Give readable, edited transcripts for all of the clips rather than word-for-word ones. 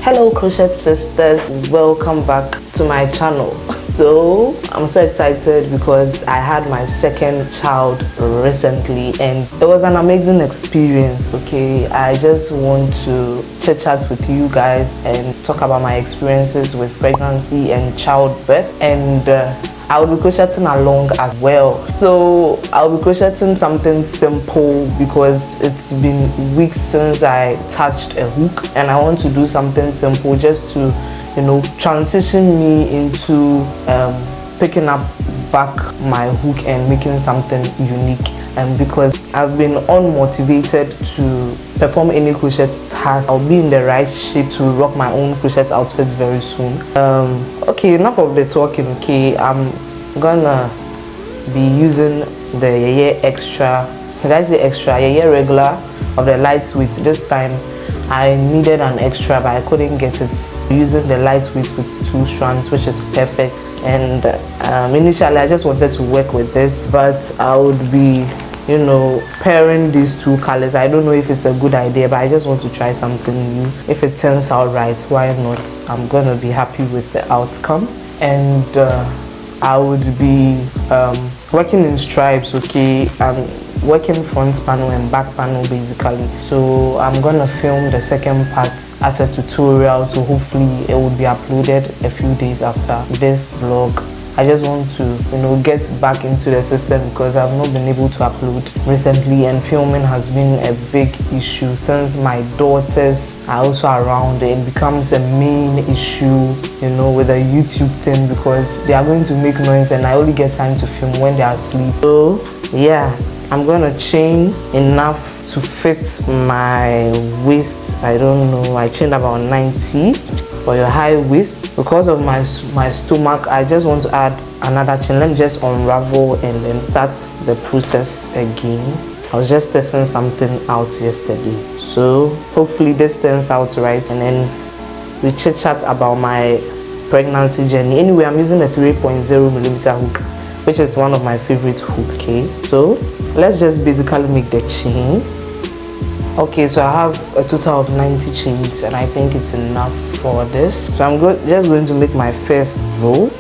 Hello crochet sisters, welcome back to my channel. So I'm so excited because I had my second child recently and it was an amazing experience. Okay, I just want to chit chat with you guys and talk about my experiences with pregnancy and childbirth, and I will be crocheting along as well. So I'll be crocheting something simple because it's been weeks since I touched a hook, and I want to do something simple just to, transition me into picking up back my hook and making something unique. And because I've been unmotivated to perform any crochet task, I'll be in the right shape to rock my own crochet outfits very soon. Okay, enough of the talking. Okay, I'm gonna be using the Yeye extra, did I say extra? Yeye regular of the lightweight. This time I needed an extra but I couldn't get it, using the lightweight with 2 strands, which is perfect. And initially I just wanted to work with this, but I would be pairing these 2 colors. I don't know if it's a good idea, but I just want to try something new. If it turns out right, why not? I'm gonna be happy with the outcome. And I would be working in stripes. Okay, I'm working front panel and back panel basically. So I'm gonna film the second part as a tutorial, so hopefully it will be uploaded a few days after this vlog. I just want to get back into the system because I've not been able to upload recently, and filming has been a big issue since my daughters are also around. It becomes a main issue with the YouTube thing because they are going to make noise and I only get time to film when they are asleep. So yeah, I'm gonna chain enough to fit my waist. I don't know, I chained about 90 for your high waist. Because of my stomach, I just want to add another chain. Let me just unravel and then start the process again. I was just testing something out yesterday, so hopefully this turns out right, and then we chit chat about my pregnancy journey. Anyway, I'm using a 3.0mm hook, which is one of my favorite hooks. Okay, so let's just basically make the chain. Okay, so I have a total of 90 chains and I think it's enough for this. So I'm just going to make my first row.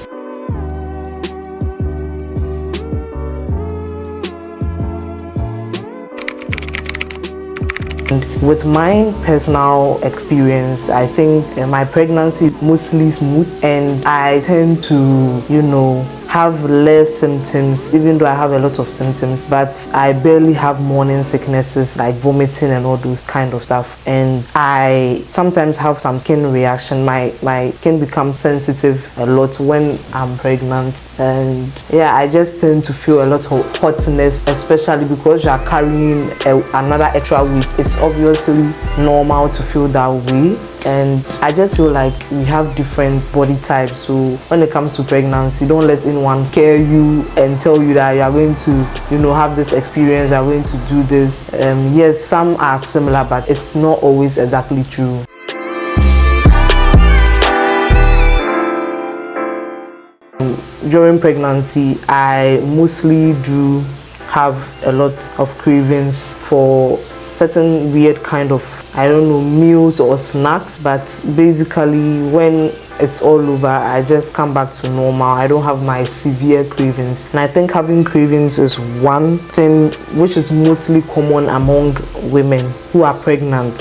And with my personal experience, I think my pregnancy mostly smooth, and I tend to have less symptoms, even though I have a lot of symptoms, but I barely have morning sicknesses like vomiting and all those kind of stuff. And I sometimes have some skin reaction. My skin becomes sensitive a lot when I'm pregnant, and yeah, I just tend to feel a lot of hotness, especially because you are carrying another extra weight. It's obviously normal to feel that way, and I just feel like we have different body types. So when it comes to pregnancy, don't let anyone scare you and tell you that you are going to have this experience, you are going to do this. Yes, some are similar, but it's not always exactly true. During pregnancy, I mostly do have a lot of cravings for certain weird kind of, meals or snacks, but basically when it's all over, I just come back to normal. I don't have my severe cravings, and I think having cravings is one thing which is mostly common among women who are pregnant.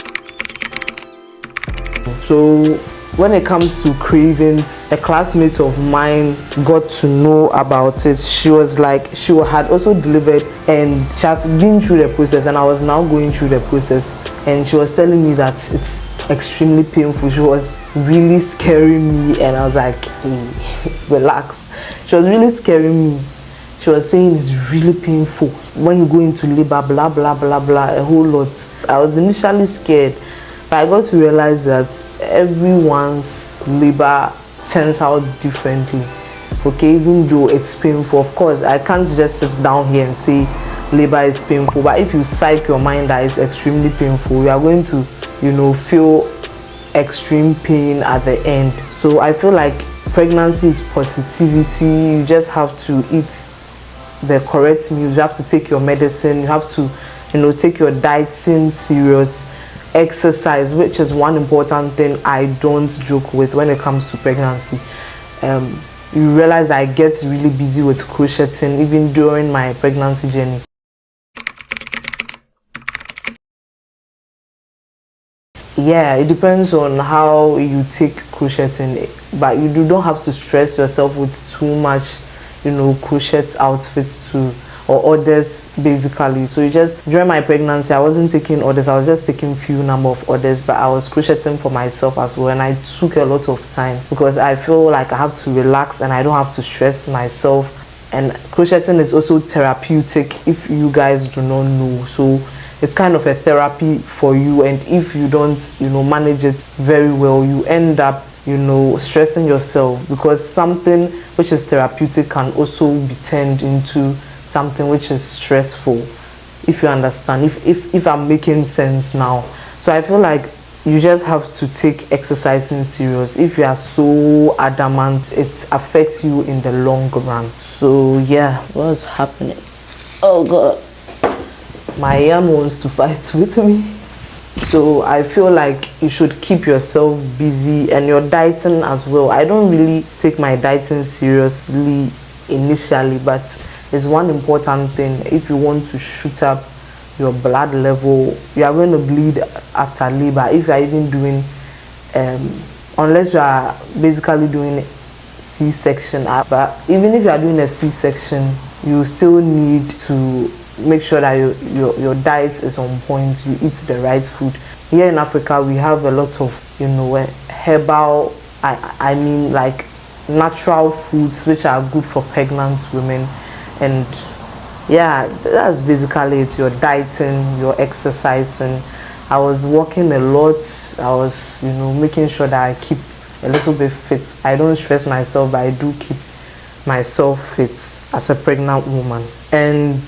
So when it comes to cravings, a classmate of mine got to know about it. She was like, she had also delivered and she has been through the process, and I was now going through the process, and she was telling me that it's extremely painful. She was really scaring me, and I was like, hey, relax. She was really scaring me. She was saying it's really painful when you go into labor, blah blah blah blah, a whole lot. I was initially scared, but I got to realize that everyone's labor turns out differently. Okay, even though it's painful, of course I can't just sit down here and say labor is painful, but if you psych your mind that it's extremely painful, you are going to feel extreme pain at the end. So I feel like pregnancy is positivity. You just have to eat the correct meals, you have to take your medicine, you have to take your dieting serious. exercise, which is one important thing I don't joke with when it comes to pregnancy. You realize I get really busy with crocheting even during my pregnancy journey. Yeah, it depends on how you take crocheting, but you don't have to stress yourself with too much, crochet outfits too, or orders basically. So you just, during my pregnancy, I wasn't taking orders, I was just taking few number of orders, but I was crocheting for myself as well, and I took a lot of time because I feel like I have to relax and I don't have to stress myself. And crocheting is also therapeutic, if you guys do not know. So it's kind of a therapy for you, and if you don't manage it very well, you end up stressing yourself, because something which is therapeutic can also be turned into something which is stressful, if you understand, if I'm making sense now. So I feel like you just have to take exercising serious. If you are so adamant, it affects you in the long run. So yeah, what's happening? Oh god, my yarn wants to fight with me. So I feel like you should keep yourself busy, and your dieting as well. I don't really take my dieting seriously initially, but it's one important thing. If you want to shoot up your blood level, you are going to bleed after labor if you are even doing unless you are basically doing C-section. But even if you are doing a C-section, you still need to make sure that your diet is on point, you eat the right food. Here in Africa, we have a lot of herbal, I mean like natural foods which are good for pregnant women. And yeah, that's basically it. Your dieting, your exercising. I was walking a lot. I was making sure that I keep a little bit fit. I don't stress myself, but I do keep myself fit as a pregnant woman. And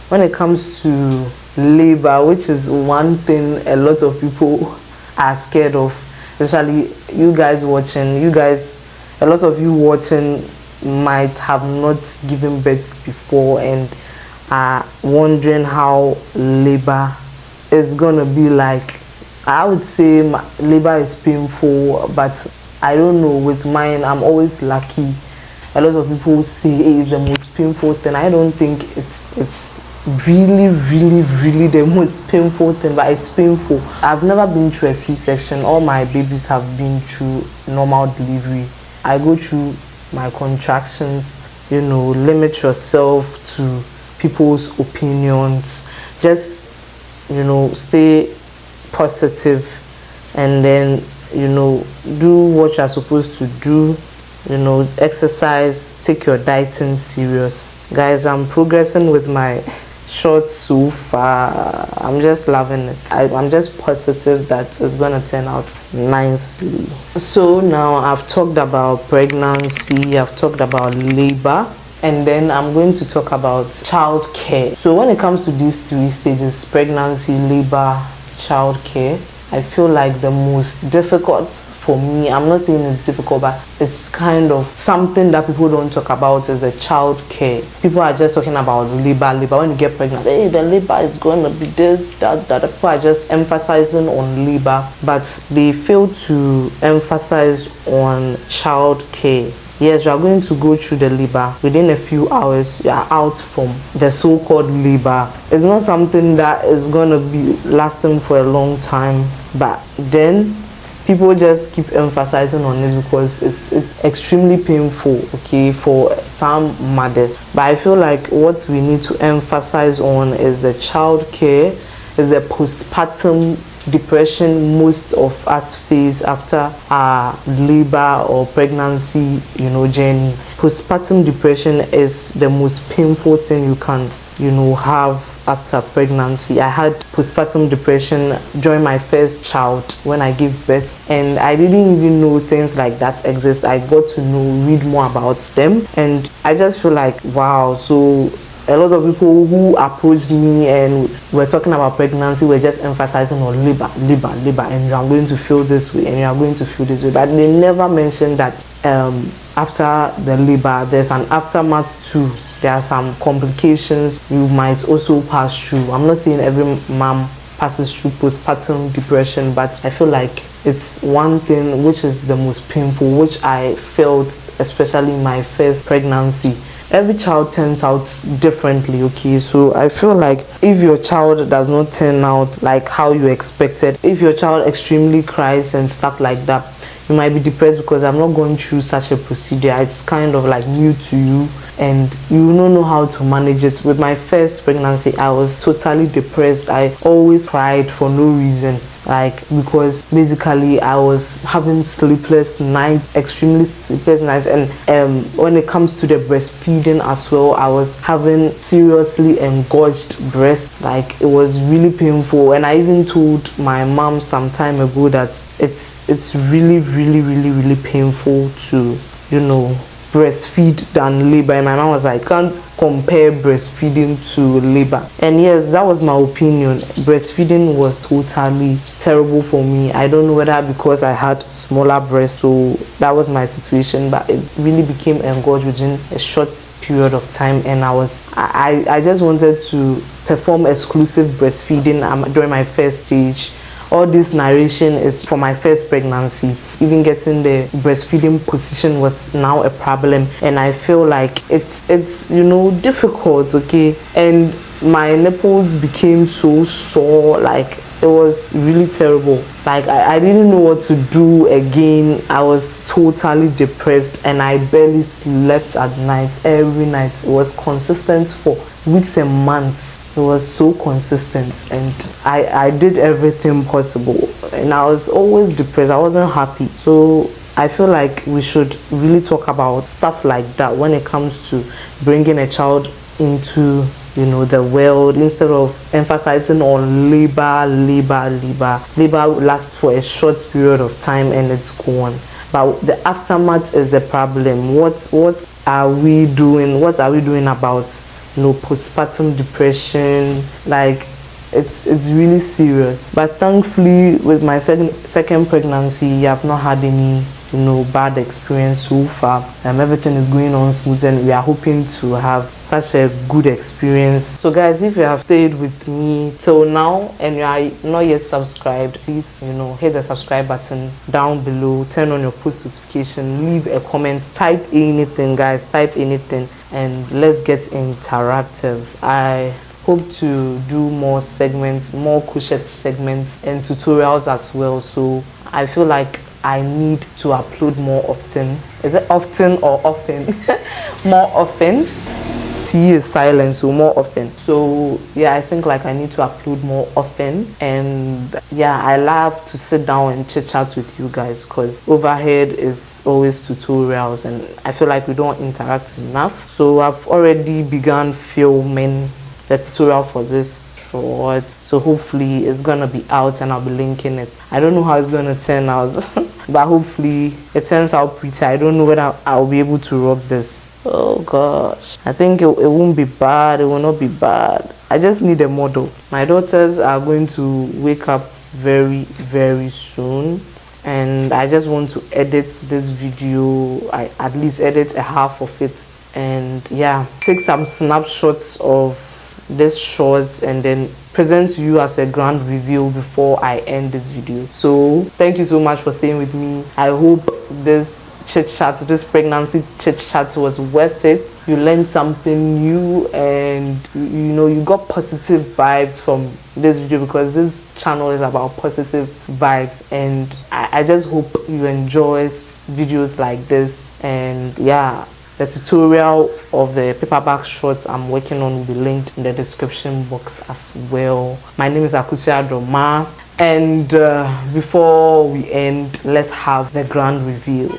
when it comes to labor, which is one thing a lot of people are scared of, especially you guys watching, a lot of you watching might have not given birth before and are wondering how labor is gonna be like. I would say labor is painful, but I don't know, with mine I'm always lucky. A lot of people say it's the most painful thing. I don't think it's really the most painful thing, but it's painful. I've never been through a C-section. All my babies have been through normal delivery. I go through my contractions. Limit yourself to people's opinions. Just stay positive, and then do what you're supposed to do. Exercise, take your dieting serious. Guys, I'm progressing with my shorts so far. I'm just loving it. I'm just positive that it's gonna turn out nicely. So now I've talked about pregnancy, I've talked about labor, and then I'm going to talk about childcare. So when it comes to these three stages, pregnancy, labor, childcare, I feel like the most difficult for me, I'm not saying it's difficult, but it's kind of something that people don't talk about, is the child care. People are just talking about labor. When you get pregnant, hey, the labor is going to be this, that. People are just emphasizing on labor, but they fail to emphasize on child care. Yes, you are going to go through the labor. Within a few hours, you are out from the so-called labor. It's not something that is going to be lasting for a long time, but then people just keep emphasizing on it because it's extremely painful, okay, for some mothers. But I feel like what we need to emphasize on is the child care, is the postpartum depression most of us face after our labor or pregnancy, journey. Postpartum depression is the most painful thing you can, have after pregnancy. I had postpartum depression during my first child when I gave birth, and I didn't even know things like that exist. I got to read more about them, and I just feel like, wow. So a lot of people who approached me and were talking about pregnancy were just emphasizing on labor, and you are going to feel this way, and you are going to feel this way, but they never mentioned that after the labor there's an aftermath too. There are some complications you might also pass through. I'm not saying every mom passes through postpartum depression, but I feel like it's one thing which is the most painful, which I felt especially in my first pregnancy. Every child turns out differently, okay? So I feel like if your child does not turn out like how you expected, if your child extremely cries and stuff like that, you might be depressed because I'm not going through such a procedure. It's kind of like new to you and you don't know how to manage it. With my first pregnancy, I was totally depressed. I always cried for no reason, like because basically I was having sleepless nights, extremely sleepless nights, and when it comes to the breastfeeding as well, I was having seriously engorged breast. Like it was really painful, and I even told my mom some time ago that it's really painful to, you know, breastfeed than labor. And my mom was like, can't compare breastfeeding to labor. And yes, that was my opinion. Breastfeeding was totally terrible for me. I don't know whether because I had smaller breasts, so that was my situation, but it really became engorged within a short period of time, and I just wanted to perform exclusive breastfeeding during my first stage. All this narration is for my first pregnancy. Even getting the breastfeeding position was now a problem, and I feel like it's you know, difficult, okay? And my nipples became so sore, like it was really terrible. Like I didn't know what to do again. I was totally depressed and I barely slept at night. Every night it was consistent for weeks and months. It was so consistent, and I did everything possible, and I was always depressed. I wasn't happy. So I feel like we should really talk about stuff like that when it comes to bringing a child into, you know, the world, instead of emphasizing on labor. Labor lasts for a short period of time and it's gone, but the aftermath is the problem. What are we doing? What are we doing about, you know, postpartum depression? Like it's really serious. But thankfully, with my second pregnancy, I've not had any, you know, bad experience so far. Everything is going on smooth, and we are hoping to have such a good experience. So guys, if you have stayed with me till now and you are not yet subscribed, please, you know, hit the subscribe button down below, turn on your post notification, leave a comment, type anything, guys, type anything, and let's get interactive. I hope to do more segments, more crochet segments and tutorials as well. So I feel like I need to upload more often. Is it often or often? More often. T is silent, so more often. So yeah, I think like I need to upload more often. And yeah, I love to sit down and chit chat with you guys, because overhead is always tutorials and I feel like we don't interact enough. So I've already begun filming the tutorial for this short, so hopefully it's gonna be out and I'll be linking it. I don't know how it's gonna turn out but hopefully it turns out pretty. I don't know whether I'll be able to rock this. Oh gosh, I think it won't be bad. It will not be bad. I just need a model. My daughters are going to wake up very soon, and I just want to edit this video. I at least edit a half of it, and yeah, take some snapshots of this short and then present to you as a grand review before I end this video. So thank you so much for staying with me. I hope this chit chat, this pregnancy chit chat was worth it. You learned something new, and you know, you got positive vibes from this video, because this channel is about positive vibes, and I just hope you enjoy videos like this. And yeah, the tutorial of the paperback shorts I'm working on will be linked in the description box as well. My name is Akusia Doma, and before we end, let's have the grand reveal.